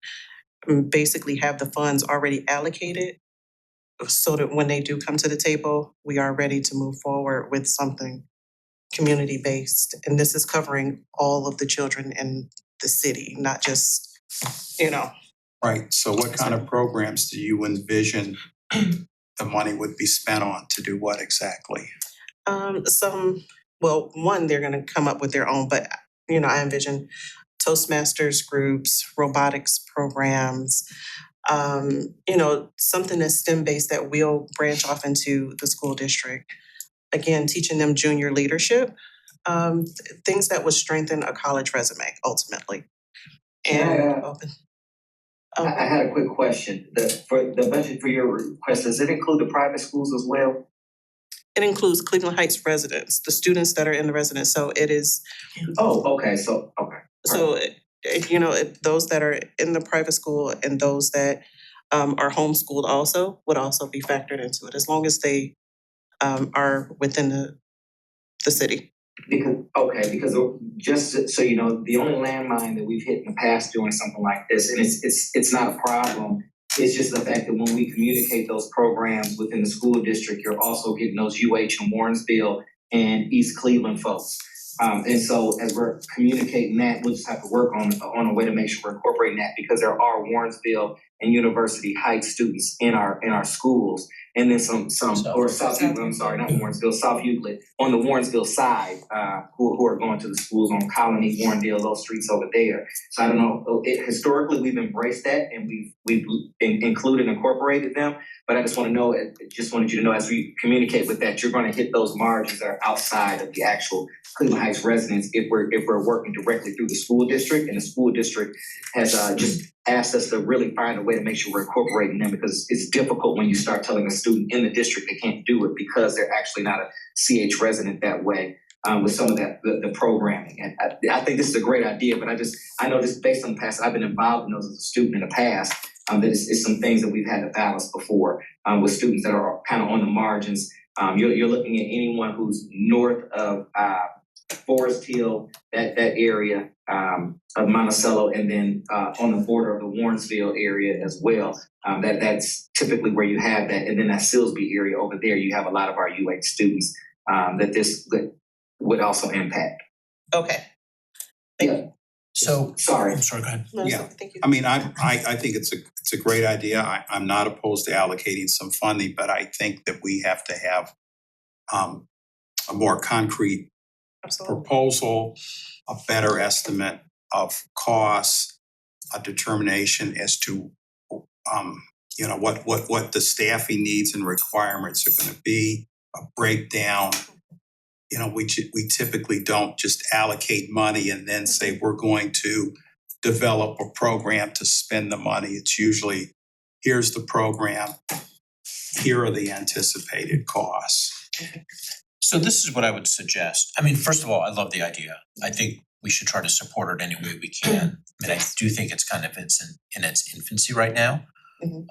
basically have the funds already allocated so that when they do come to the table, we are ready to move forward with something community-based. And this is covering all of the children in the city, not just, you know. Right, so what kind of programs do you envision the money would be spent on to do what exactly? One, they're gonna come up with their own, but, you know, I envision Toastmasters groups, robotics programs, you know, something that's STEM-based that will branch off into the school district. Again, teaching them junior leadership, things that would strengthen a college resume ultimately. And open. I had a quick question. For the budget for your request, does it include the private schools as well? It includes Cleveland Heights residents, the students that are in the residence. So it is, Oh, okay, so, okay. you know, those that are in the private school and those that are homeschooled also would also be factored into it, as long as they are within the city. Because just so you know, the only landmine that we've hit in the past doing something like this, and it's not a problem, it's just the fact that when we communicate those programs within the school district, you're also getting those UH and Warrensville and East Cleveland folks. And so as we're communicating that, we'll just have to work on a way to make sure we're incorporating that, because there are Warrensville and University Heights students in our schools. And then some or South Euclid, I'm sorry, not Warrensville, South Euclid, on the Warrensville side, who are going to the schools on Colony, Warrendale, those streets over there. So I don't know, historically we've embraced that and we've included and incorporated them. But I just wanted you to know, as we communicate with that, you're gonna hit those margins that are outside of the actual Cleveland Heights residents if we're working directly through the school district, and the school district has just asked us to really find a way to make sure we're incorporating them, because it's difficult when you start telling a student in the district they can't do it because they're actually not a CH resident that way, with some of that, the programming. And I think this is a great idea, but I know just based on the past, I've been involved in those as a student in the past, that it's some things that we've had to balance before, with students that are kind of on the margins. You're looking at anyone who's north of Forest Hill, that area of Monticello, and then on the border of the Warrensville area as well. That's typically where you have that, and then that Silsbee area over there, you have a lot of our UH students that this would also impact. Okay. So, Sorry. I'm sorry, go ahead. No, Yeah. thank you. I mean, I think it's a great idea. I'm not opposed to allocating some funding, but I think that we have to have a more concrete Absolutely. proposal, a better estimate of costs, a determination as to you know, what the staffing needs and requirements are gonna be, a breakdown. You know, we typically don't just allocate money and then say we're going to develop a program to spend the money. It's usually, here's the program, here are the anticipated costs. So this is what I would suggest. I mean, first of all, I love the idea. I think we should try to support it any way we can. I mean, I do think it's kind of in its infancy right now. Mhm.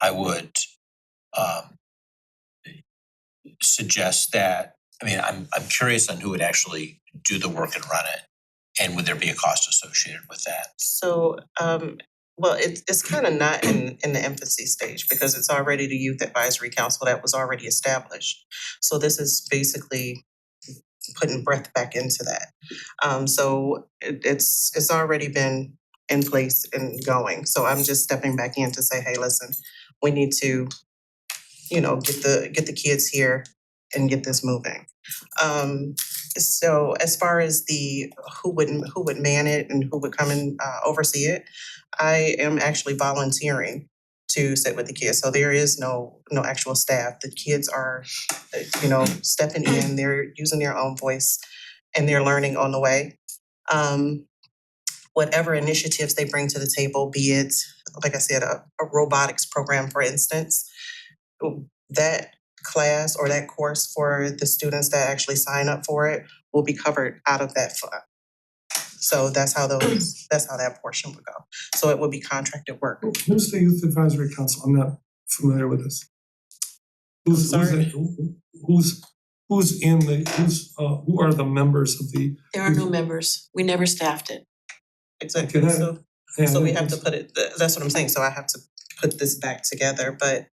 I would suggest that, I mean, I'm curious on who would actually do the work and run it. And would there be a cost associated with that? So, well, it's kind of not in the infancy stage because it's already the Youth Advisory Council that was already established. So this is basically putting breath back into that. So it's already been in place and going. So I'm just stepping back in to say, hey, listen, we need to, get the kids here and get this moving. So as far as the who would man it and who would come and oversee it, I am actually volunteering to sit with the kids. So there is no actual staff. The kids are, stepping in, they're using their own voice and they're learning on the way. Whatever initiatives they bring to the table, be it, like I said, a robotics program, for instance, that class or that course for the students that actually sign up for it will be covered out of that fund. So that's how that portion would go. So it would be contracted work. Who's the Youth Advisory Council? I'm not familiar with this. Who are the members of the? There are no members. We never staffed it. Exactly. Okay, So we have to put it, that's what I'm saying. So I have to put this back together, but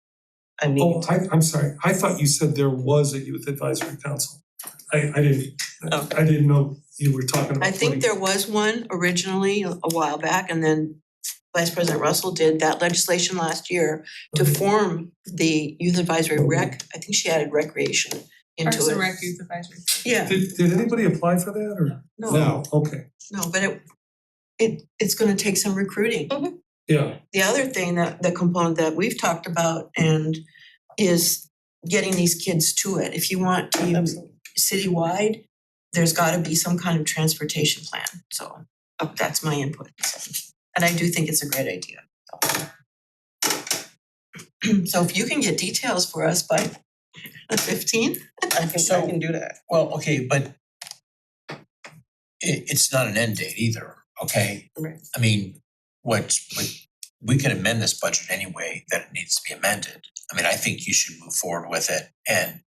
I Oh, need to. I'm sorry. I thought you said there was a Youth Advisory Council. I Okay. didn't know you were talking about. I think there was one originally a while back, and then Vice President Russell did that legislation last year to form the Youth Advisory Rec. I think she added recreation into Parks and it. Rec Youth Advisory. Yeah, Did anybody apply for that or? no, Okay, but it's gonna take some recruiting. yeah. The other thing the component that we've talked about and is getting these kids to it. If you want to Absolutely. citywide, there's gotta be some kind of transportation plan. So that's my input. And I do think it's a great idea. So if you can get details for us by the 15th. I can do that. Well, okay, but it's not an end date either, okay? Right. I mean, we can amend this budget anyway, that it needs to be amended. I mean, I think you should move forward with it and,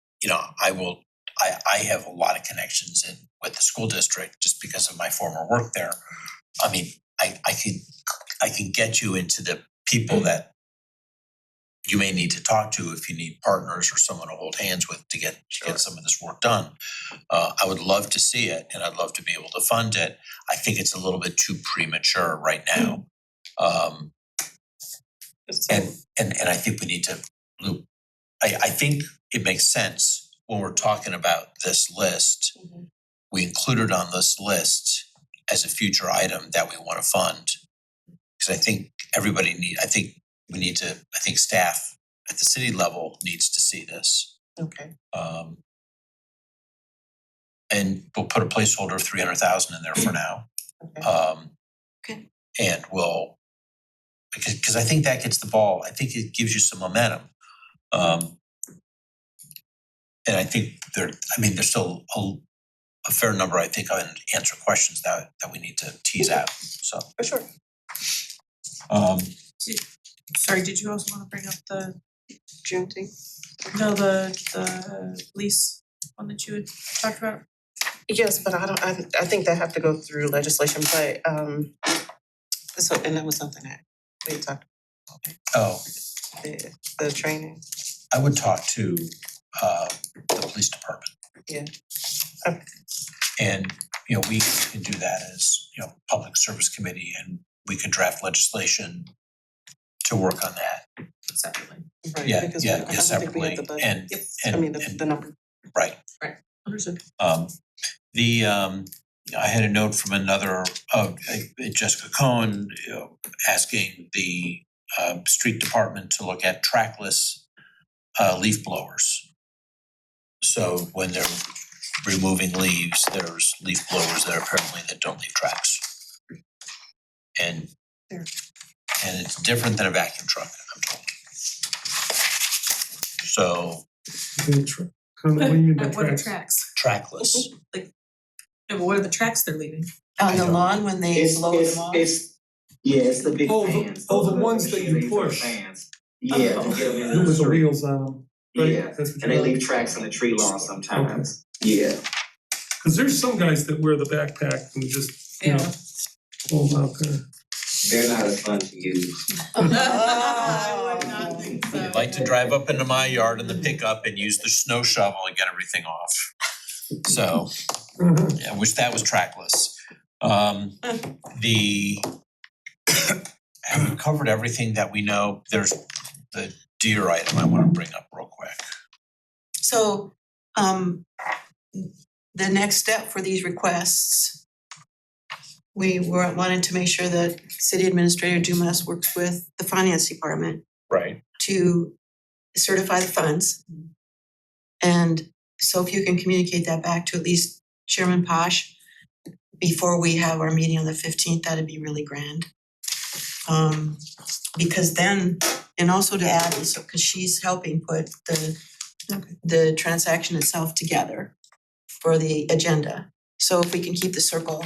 I have a lot of connections with the school district just because of my former work there. I mean, I can get you into the people that you may need to talk to if you need partners or someone to hold hands with to get some of this work done. I would love to see it and I'd love to be able to fund it. I think it's a little bit too premature right now. And I think we need to loop. I think it makes sense when we're talking about this list. We include it on this list as a future item that we want to fund. Because I think I think staff at the city level needs to see this. Okay. And we'll put a placeholder of 300,000 in there for now. Okay. Okay. And because I think that gets the ball, I think it gives you some momentum. And I think there's still a fair number, I think, of answer questions that we need to tease out, so. For sure. Sorry, did you also wanna bring up the lease one that you had talked about? Yes, but I think that have to go through legislation, but and that was something that we had talked Oh, about, the training. I would talk to the police department. Yeah. And, we can do that as, public service committee and we could draft legislation to work on that. Separately. Right, Yeah, because yeah, I don't think we separately. had the budget. And, Yep. I mean, and, the number. right. Understood. I had a note from another, Jessica Cohen, asking the street department to look at trackless leaf blowers. So when they're removing leaves, there's leaf blowers that don't leave tracks. And it's different than a vacuum truck, I'm told. So What do you mean by What are tracks? tracks? trackless. No, but what are the tracks they're leaving? On the lawn when they blow them off. It's the big Oh, the- fans. oh, the Those are ones that you machines are push. Fans. Yeah, to get them in With the the street. wheels on them, right? Yeah, That's what and they you're- leave tracks on the tree lawn sometimes. Yeah. Cause there's some guys that wear the backpack and just, pull them out there. They're not as fun to use. I would not think so. I'd like to drive up into my yard in the pickup and use the snow shovel and get everything off. So, I wish that was trackless. Have we covered everything that we know? There's the deer item I wanna bring up real quick. So, the next step for these requests, we wanted to make sure that City Administrator Dumas works with the Finance Department Right. to certify the funds. And so if you can communicate that back to at least Chairman Posh before we have our meeting on the 15th, that'd be really grand. Because then, and also to add, so, cause she's helping put the transaction itself together for the agenda. So if we can keep the circle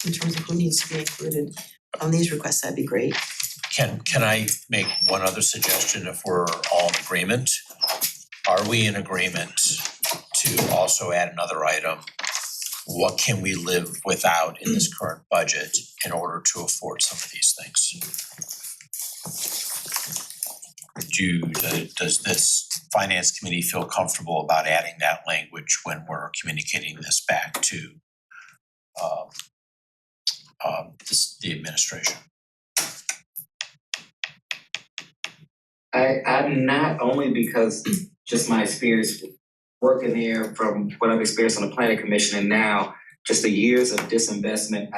in terms of who needs to be included on these requests, that'd be great. Can I make one other suggestion if we're all in agreement? Are we in agreement to also add another item? What can we live without in this current budget in order to afford some of these things? Does this finance committee feel comfortable about adding that language when we're communicating this back to the administration? I'm not, only because just my experience working there, from what I've experienced on the planning commission and now just the years of disinvestment,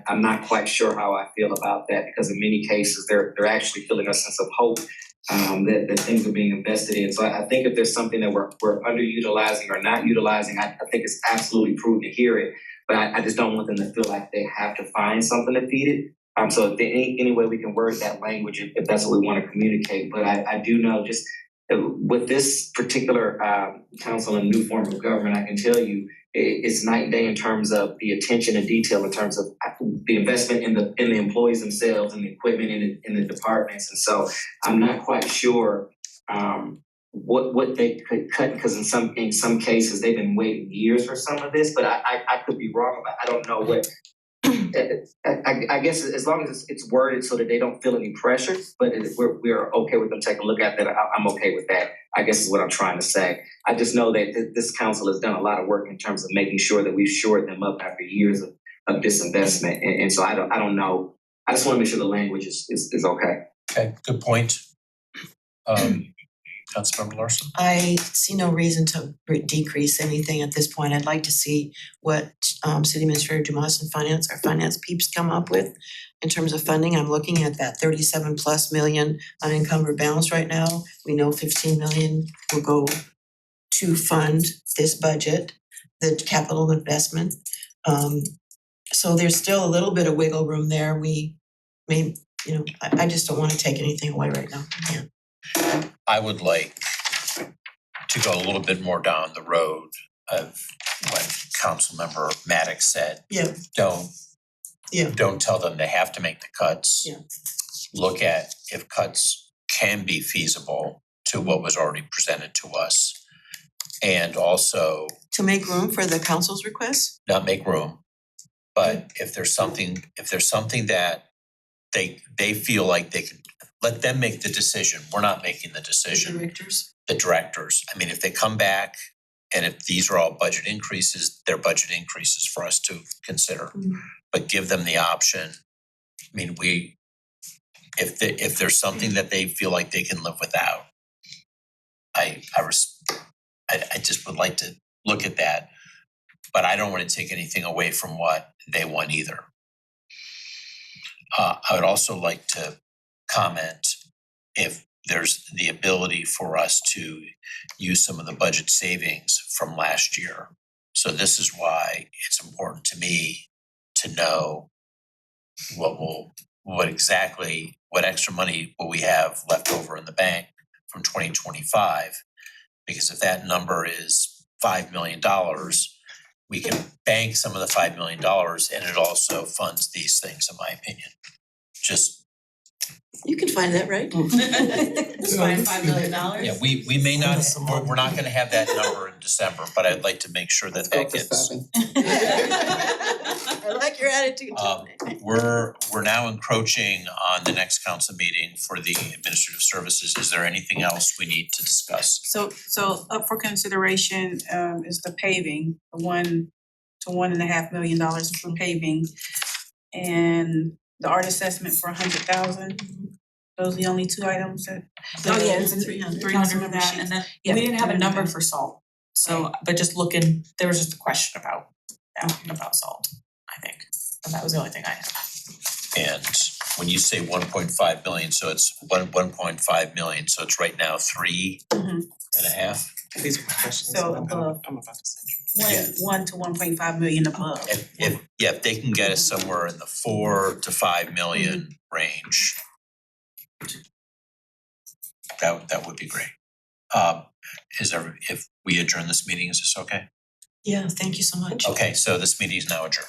I'm not quite sure how I feel about that, because in many cases they're actually feeling a sense of hope that things are being invested in. So I think if there's something that we're underutilizing or not utilizing, I think it's absolutely prudent to hear it. But I just don't want them to feel like they have to find something to feed it. So if there any way we can word that language, if that's what we want to communicate. But I do know, just with this particular council and new form of government, I can tell you it's night and day in terms of the attention and detail, in terms of the investment in the employees themselves and the equipment in the departments. And so I'm not quite sure what they could cut, because in some cases they've been waiting years for some of this, but I could be wrong. I don't know what. I guess as long as it's worded so that they don't feel any pressure, but we're okay with them taking a look at that, I'm okay with that, I guess is what I'm trying to say. I just know that this council has done a lot of work in terms of making sure that we've shored them up after years of disinvestment. And so I don't know. I just want to make sure the language is okay. Okay, good point. Councilmember Larson? I see no reason to decrease anything at this point. I'd like to see what City Administrator Dumas and our finance peeps come up with in terms of funding. I'm looking at that 37+ million unencumbered balance right now. We know 15 million will go to fund this budget, the capital investment. So there's still a little bit of wiggle room there. I just don't want to take anything away right now. Yeah. I would like to go a little bit more down the road of what Councilmember Maddox said. Yeah. Don't tell them they have to make the cuts. Yeah. Look at if cuts can be feasible to what was already presented to us. And also To make room for the council's request? not make room. But if there's something that they feel like they can, let them make the decision. We're not making the decision. Directors? The directors. I mean, if they come back and if these are all budget increases, they're budget increases for us to consider. But give them the option. I mean, if there's something that they feel like they can live without, I just would like to look at that. But I don't want to take anything away from what they want either. I would also like to comment if there's the ability for us to use some of the budget savings from last year. So this is why it's important to me to know what extra money will we have left over in the bank from 2025. Because if that number is $5 million, we can bank some of the $5 million and it also funds these things, in my opinion. Just, You can find that, right? It's fine, $5 million. yeah, we may not, we're not gonna have that number in December, but I'd like to make sure that that gets. I like your attitude. We're now encroaching on the next council meeting for the administrative services. Is there anything else we need to discuss? So up for consideration is the paving, the $1 to $1.5 million for paving. And the art assessment for $100,000. Those are the only two items that. Oh, yeah, it's 300. 300 for that, and then we didn't have a number for salt. So, but just looking, there was just a question about salt, I think, and that was the only thing I had. And when you say 1.5 million, so it's 1.5 million, so it's right now 3.5? These are my questions. So I'm above. about to send you. Yeah. 1 to 1.5 million above. If they can get us somewhere in the 4 to 5 million range, that would be great. If we adjourn this meeting, is this okay? Yeah, thank you so much. Okay, so this meeting is now adjourned.